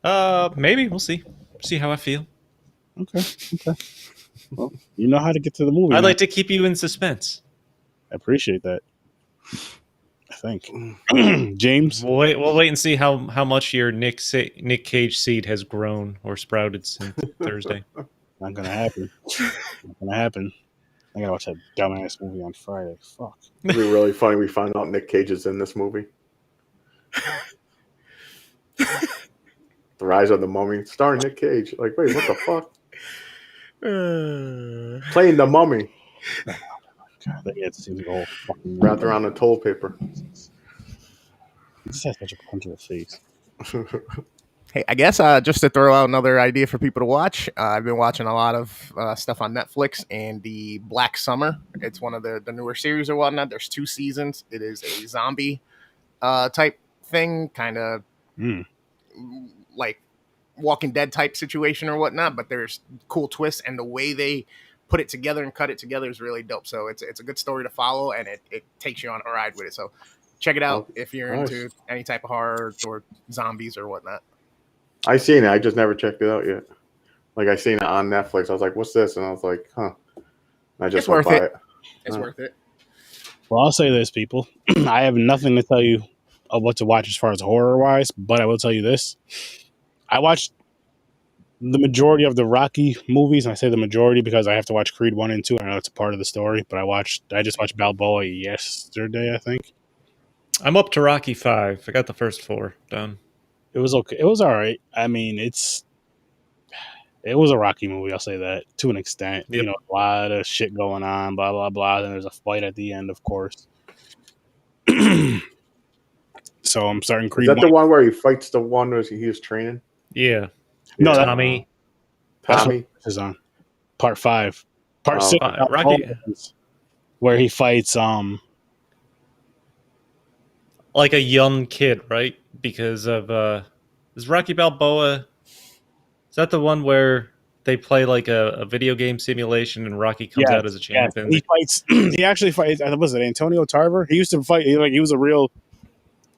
Maybe we'll see. See how I feel. Okay. Well, you know how to get to the movie. I'd man. like to keep you in suspense. I appreciate that. I think James. We'll wait and see how much your Nick Cage seed has grown or sprouted since Thursday. Not gonna happen. Not gonna happen. I gotta watch that dumbass movie on Friday. Fuck. It'd be really funny. We find out Nick Cage is in this movie. The Rise of the Mummy, starring Nick Cage. Like, wait, what the fuck? Playing the Mummy. God, they had to see the whole fucking Wrapped around the toilet paper. This has such a punch in the face. Hey, I guess just to throw out another idea for people to watch, I've been watching a lot of stuff on Netflix, and the Black Summer. It's one of the newer series or whatnot. There's 2 seasons. It is a zombie type thing, kind of like Walking Dead type situation or whatnot, but there's cool twists, and the way they put it together and cut it together is really dope. So it's a good story to follow, and it takes you on a ride with it. So check it out if you're into any type of horror or zombies or whatnot. I seen it. I just never checked it out yet. Like, I seen it on Netflix. I was like, what's this? And I was like, huh. And I just went by it. It's worth it. Well, I'll say this, people. I have nothing to tell you of what to watch as far as horror-wise, but I will tell you this. I watched the majority of the Rocky movies, and I say the majority because I have to watch Creed 1 and 2. I know it's a part of the story, but I just watched Balboa yesterday, I think. I'm up to Rocky 5. I got the first 4 done. It was okay. It was all right. I mean, it was a Rocky movie, I'll say that, to an extent. Yep. You know, a lot of shit going on, blah, blah, blah. Then there's a fight at the end, of course. So I'm starting Creed. Is that the one where he fights the one where he was training? Yeah. No, Tommy. Tommy is on part 5. Part 6, Rocky, where he fights like a young kid, right? Because of is Rocky Balboa, is that the one where they play like a video game simulation and Rocky comes out as a champion? He fights. He actually fights. Was it Antonio Tarver? He used to fight. He was a real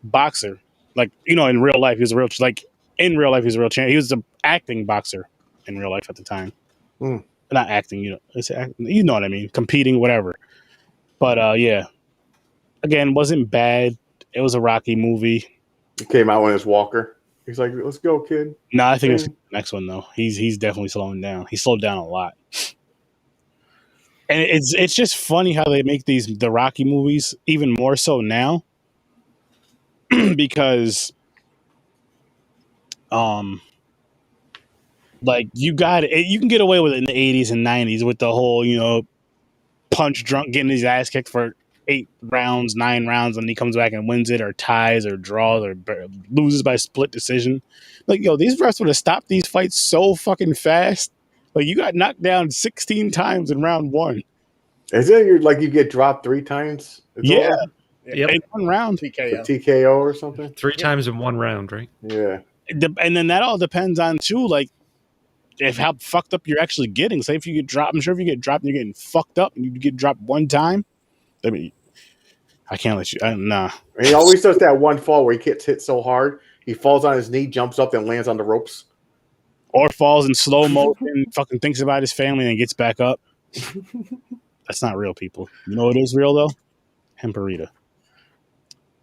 boxer. Like, you know, in real life, he was a real champion. He was an acting boxer in real life at the time. Not acting, you know what I mean. Competing, whatever. But yeah, again, wasn't bad. It was a Rocky movie. He came out on his walker. He's like, let's go, kid. No, I think it's the next one, though. He's definitely slowing down. He slowed down a lot. And it's just funny how they make the Rocky movies even more so now. Because like you can get away with it in the 80s and 90s with the whole, you know, punch drunk, getting his ass kicked for 8 rounds, 9 rounds, and he comes back and wins it or ties or draws or loses by split decision. Like, yo, these refs would have stopped these fights so fucking fast. Like, you got knocked down 16 times in round 1. Is it like you get dropped 3 times? Yeah. Yep. In 1 round. TKO or something? 3 times in 1 round, right? Yeah. And then that all depends on, too, like, if how fucked up you're actually getting. Say if you get dropped, I'm sure if you get dropped and you're getting fucked up and you get dropped 1 time, I mean, I can't let you. Nah. He always does that one fall where he gets hit so hard, he falls on his knee, jumps up, and lands on the ropes. Or falls in slow motion, fucking thinks about his family and gets back up. That's not real, people. You know what is real, though? HEMPARITA.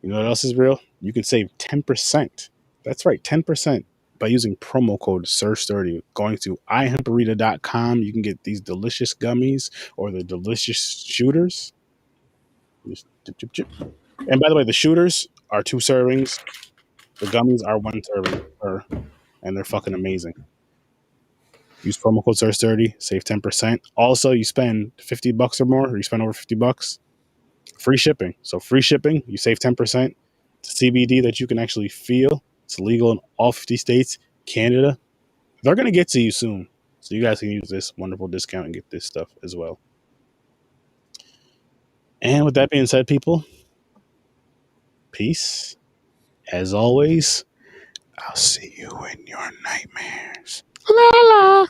You know what else is real? You can save 10%. That's right, 10% by using promo code SURF30. Going to ihemparita.com, you can get these delicious gummies or the delicious shooters. Just chip, chip, chip. And by the way, the shooters are 2 servings. The gummies are 1 serving per, and they're fucking amazing. Use promo code SURF30, save 10%. Also, you spend $50 or more, or you spend over $50, free shipping. So free shipping, you save 10%. It's CBD that you can actually feel. It's legal in all 50 states, Canada. They're going to get to you soon. So you guys can use this wonderful discount and get this stuff as well. And with that being said, people, peace. As always, I'll see you in your nightmares. La la.